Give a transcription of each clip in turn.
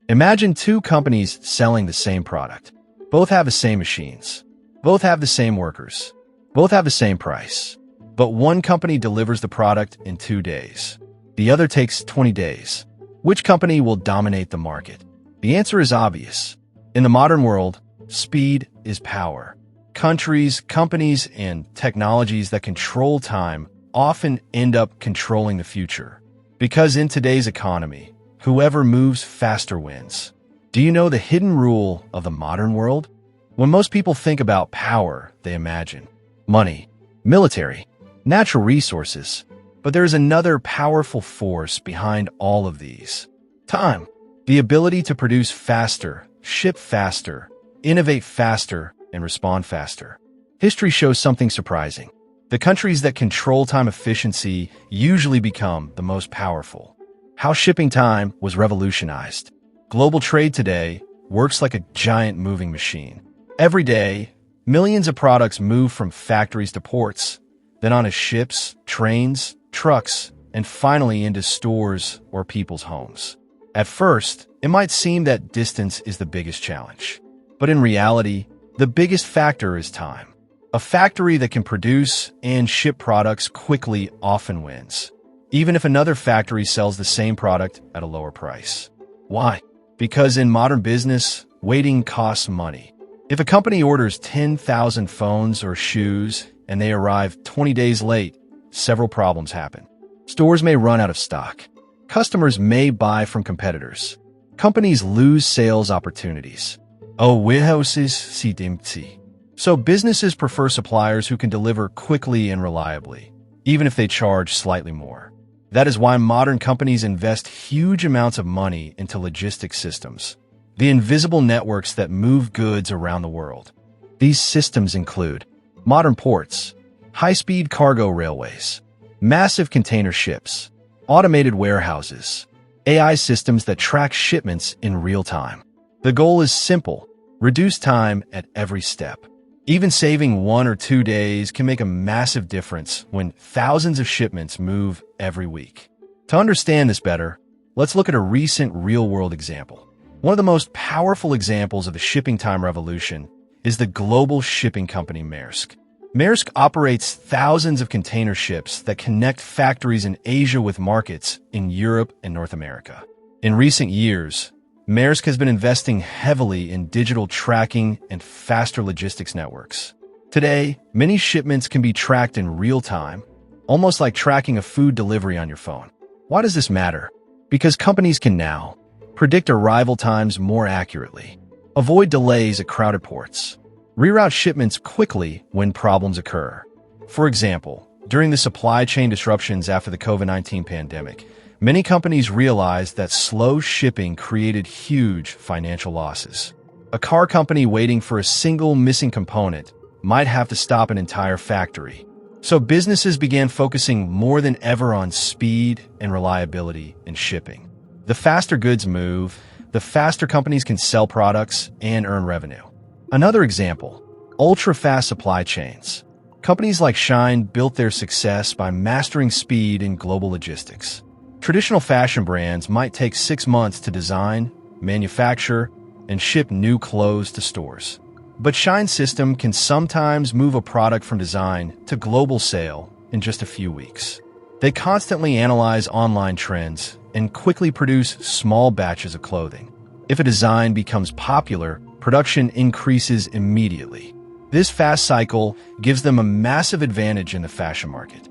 Imagine two companies selling the same product. Both have the same machines. Both have the same workers. Both have the same price. But one company delivers the product in 2 days. The other takes 20 days. Which company will dominate the market? The answer is obvious. In the modern world, speed is power. Countries, companies, and technologies that control time often end up controlling the future. Because in today's economy, whoever moves faster wins. Do you know the hidden rule of the modern world? When most people think about power, they imagine money, military, natural resources. But there is another powerful force behind all of these. Time. The ability to produce faster, ship faster, innovate faster, and respond faster. History shows something surprising. The countries that control time efficiency usually become the most powerful. How shipping time was revolutionized. Global trade today works like a giant moving machine. Every day, millions of products move from factories to ports, then onto ships, trains, trucks, and finally into stores or people's homes. At first, it might seem that distance is the biggest challenge. But in reality, the biggest factor is time. A factory that can produce and ship products quickly often wins, even if another factory sells the same product at a lower price. Why? Because in modern business, waiting costs money. If a company orders 10,000 phones or shoes and they arrive 20 days late, several problems happen. Stores may run out of stock. Customers may buy from competitors. Companies lose sales opportunities. Warehouses sit empty. So businesses prefer suppliers who can deliver quickly and reliably, even if they charge slightly more. That is why modern companies invest huge amounts of money into logistics systems, the invisible networks that move goods around the world. These systems include modern ports, high-speed cargo railways, massive container ships, automated warehouses, AI systems that track shipments in real time. The goal is simple: reduce time at every step. Even saving 1 or 2 days can make a massive difference when thousands of shipments move every week. To understand this better, let's look at a recent real-world example. One of the most powerful examples of the shipping time revolution is the global shipping company Maersk. Maersk operates thousands of container ships that connect factories in Asia with markets in Europe and North America. In recent years, Maersk has been investing heavily in digital tracking and faster logistics networks. Today, many shipments can be tracked in real time, almost like tracking a food delivery on your phone. Why does this matter? Because companies can now predict arrival times more accurately, avoid delays at crowded ports, reroute shipments quickly when problems occur. For example, during the supply chain disruptions after the COVID-19 pandemic, many companies realized that slow shipping created huge financial losses. A car company waiting for a single missing component might have to stop an entire factory. So businesses began focusing more than ever on speed and reliability in shipping. The faster goods move, the faster companies can sell products and earn revenue. Another example, ultra-fast supply chains. Companies like Shine built their success by mastering speed in global logistics. Traditional fashion brands might take 6 months to design, manufacture, and ship new clothes to stores. But Shine's system can sometimes move a product from design to global sale in just a few weeks. They constantly analyze online trends and quickly produce small batches of clothing. If a design becomes popular, production increases immediately. This fast cycle gives them a massive advantage in the fashion market.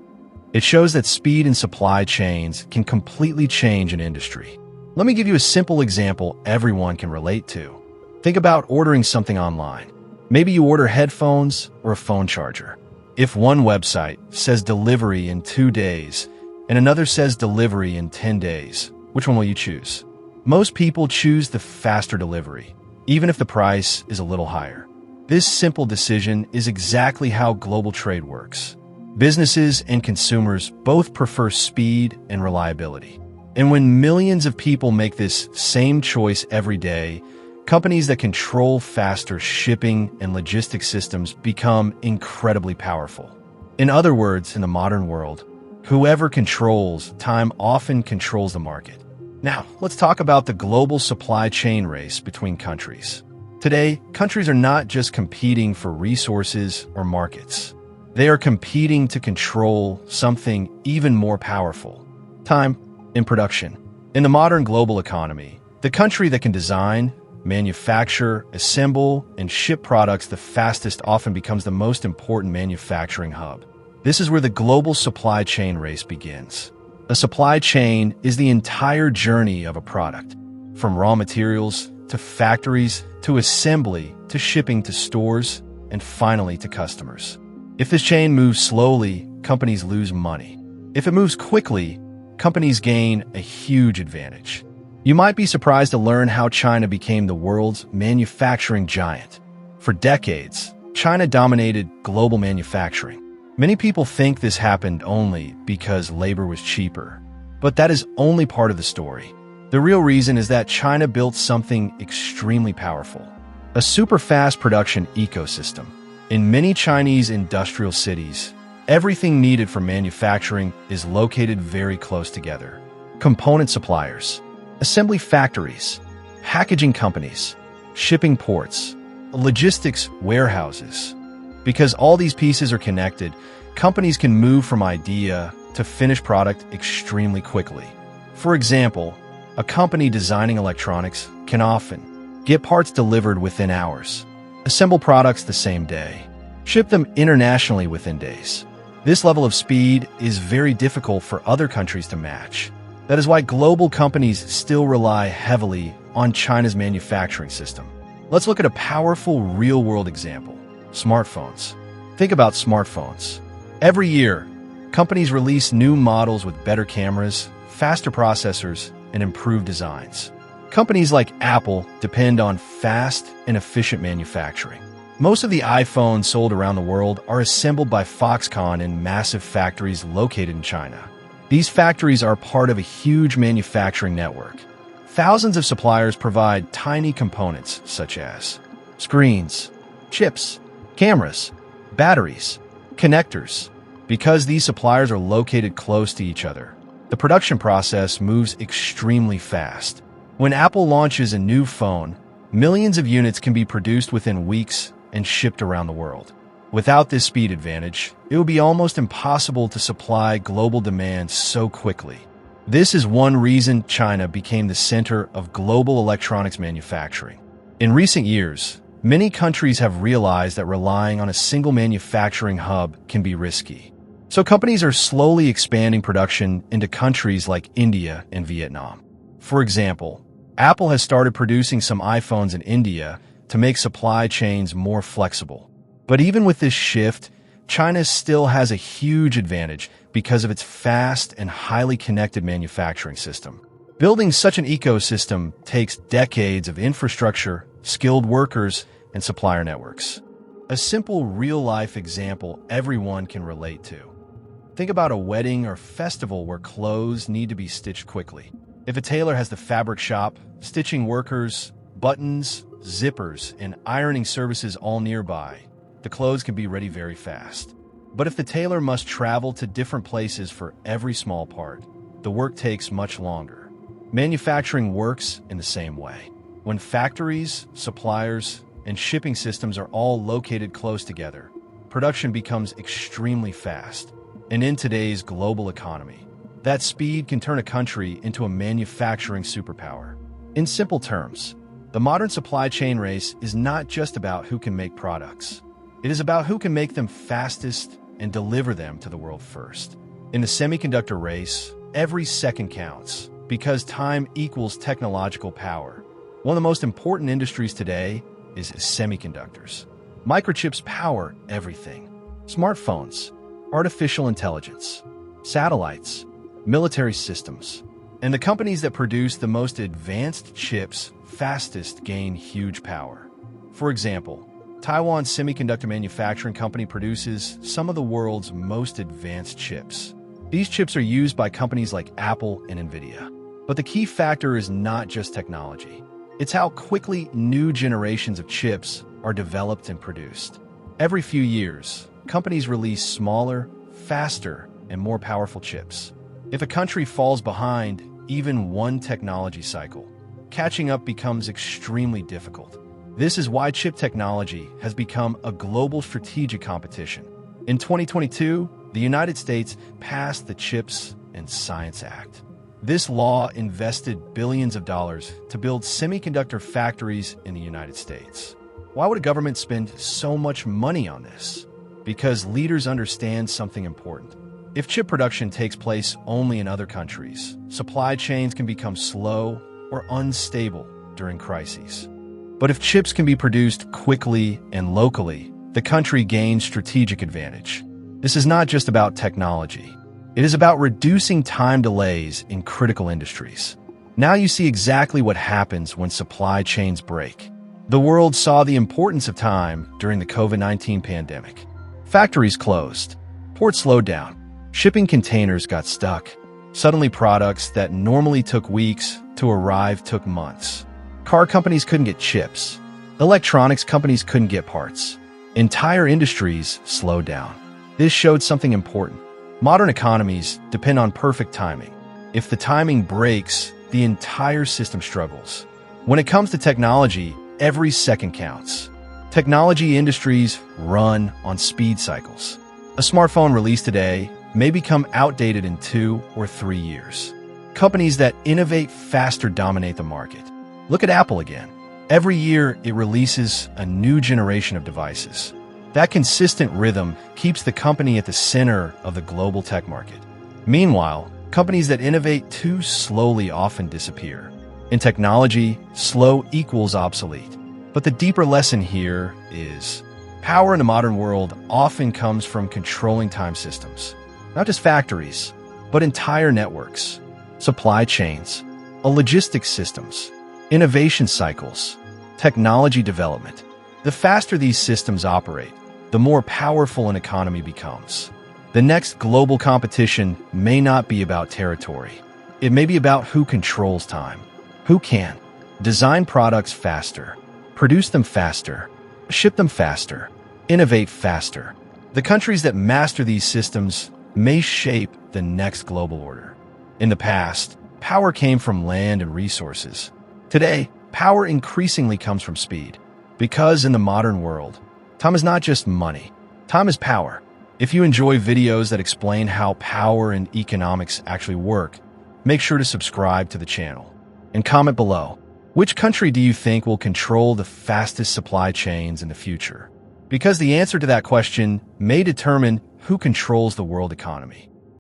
It shows that speed in supply chains can completely change an industry. Let me give you a simple example everyone can relate to. Think about ordering something online. Maybe you order headphones or a phone charger. If one website says delivery in 2 days and another says delivery in 10 days, which one will you choose? Most people choose the faster delivery, even if the price is a little higher. This simple decision is exactly how global trade works. Businesses and consumers both prefer speed and reliability. And when millions of people make this same choice every day, companies that control faster shipping and logistics systems become incredibly powerful. In other words, in the modern world, whoever controls time often controls the market. Now, let's talk about the global supply chain race between countries. Today, countries are not just competing for resources or markets. They are competing to control something even more powerful: time in production. In the modern global economy, the country that can design, manufacture, assemble, and ship products the fastest often becomes the most important manufacturing hub. This is where the global supply chain race begins. A supply chain is the entire journey of a product, from raw materials to factories to assembly to shipping to stores and finally to customers. If this chain moves slowly, companies lose money. If it moves quickly, companies gain a huge advantage. You might be surprised to learn how China became the world's manufacturing giant. For decades, China dominated global manufacturing. Many people think this happened only because labor was cheaper, but that is only part of the story. The real reason is that China built something extremely powerful: a super-fast production ecosystem. In many Chinese industrial cities, everything needed for manufacturing is located very close together. Component suppliers, assembly factories, packaging companies, shipping ports, logistics warehouses. Because all these pieces are connected, companies can move from idea to finished product extremely quickly. For example, a company designing electronics can often get parts delivered within hours, assemble products the same day, ship them internationally within days. This level of speed is very difficult for other countries to match. That is why global companies still rely heavily on China's manufacturing system. Let's look at a powerful real-world example: smartphones. Think about smartphones. Every year, companies release new models with better cameras, faster processors, and improved designs. Companies like Apple depend on fast and efficient manufacturing. Most of the iPhones sold around the world are assembled by Foxconn in massive factories located in China. These factories are part of a huge manufacturing network. Thousands of suppliers provide tiny components such as screens, chips, cameras, batteries, connectors. Because these suppliers are located close to each other, the production process moves extremely fast. When Apple launches a new phone, millions of units can be produced within weeks and shipped around the world. Without this speed advantage, it would be almost impossible to supply global demand so quickly. This is one reason China became the center of global electronics manufacturing. In recent years, many countries have realized that relying on a single manufacturing hub can be risky. So companies are slowly expanding production into countries like India and Vietnam. For example, Apple has started producing some iPhones in India to make supply chains more flexible. But even with this shift, China still has a huge advantage because of its fast and highly connected manufacturing system. Building such an ecosystem takes decades of infrastructure, skilled workers, and supplier networks. A simple real-life example everyone can relate to. Think about a wedding or festival where clothes need to be stitched quickly. If a tailor has the fabric shop, stitching workers, buttons, zippers, and ironing services all nearby, the clothes can be ready very fast. But if the tailor must travel to different places for every small part, the work takes much longer. Manufacturing works in the same way. When factories, suppliers, and shipping systems are all located close together, production becomes extremely fast. And in today's global economy, that speed can turn a country into a manufacturing superpower. In simple terms, the modern supply chain race is not just about who can make products. It is about who can make them fastest and deliver them to the world first. In the semiconductor race, every second counts because time equals technological power. One of the most important industries today is semiconductors. Microchips power everything: smartphones, artificial intelligence, satellites, military systems. And the companies that produce the most advanced chips fastest gain huge power. For example, Taiwan's semiconductor manufacturing company produces some of the world's most advanced chips. These chips are used by companies like Apple and Nvidia. But the key factor is not just technology. It's how quickly new generations of chips are developed and produced. Every few years, companies release smaller, faster, and more powerful chips. If a country falls behind, even one technology cycle, catching up becomes extremely difficult. This is why chip technology has become a global strategic competition. In 2022, the United States passed the CHIPS and Science Act. This law invested billions of dollars to build semiconductor factories in the United States. Why would a government spend so much money on this? Because leaders understand something important. If chip production takes place only in other countries, supply chains can become slow or unstable during crises. But if chips can be produced quickly and locally, the country gains strategic advantage. This is not just about technology. It is about reducing time delays in critical industries. Now you see exactly what happens when supply chains break. The world saw the importance of time during the COVID-19 pandemic. Factories closed, ports slowed down, shipping containers got stuck. Suddenly products that normally took weeks to arrive took months. Car companies couldn't get chips. Electronics companies couldn't get parts. Entire industries slowed down. This showed something important. Modern economies depend on perfect timing. If the timing breaks, the entire system struggles. When it comes to technology, every second counts. Technology industries run on speed cycles. A smartphone released today may become outdated in 2 or 3 years. Companies that innovate faster dominate the market. Look at Apple again. Every year, it releases a new generation of devices. That consistent rhythm keeps the company at the center of the global tech market. Meanwhile, companies that innovate too slowly often disappear. In technology, slow equals obsolete. But the deeper lesson here is power in the modern world often comes from controlling time systems. Not just factories, but entire networks, supply chains, logistics systems, innovation cycles, technology development. The faster these systems operate, the more powerful an economy becomes. The next global competition may not be about territory. It may be about who controls time, who can design products faster, produce them faster, ship them faster, innovate faster. The countries that master these systems may shape the next global order. In the past, power came from land and resources. Today, power increasingly comes from speed. Because in the modern world, time is not just money. Time is power. If you enjoy videos that explain how power and economics actually work, make sure to subscribe to the channel. And comment below, which country do you think will control the fastest supply chains in the future? Because the answer to that question may determine who controls the world economy.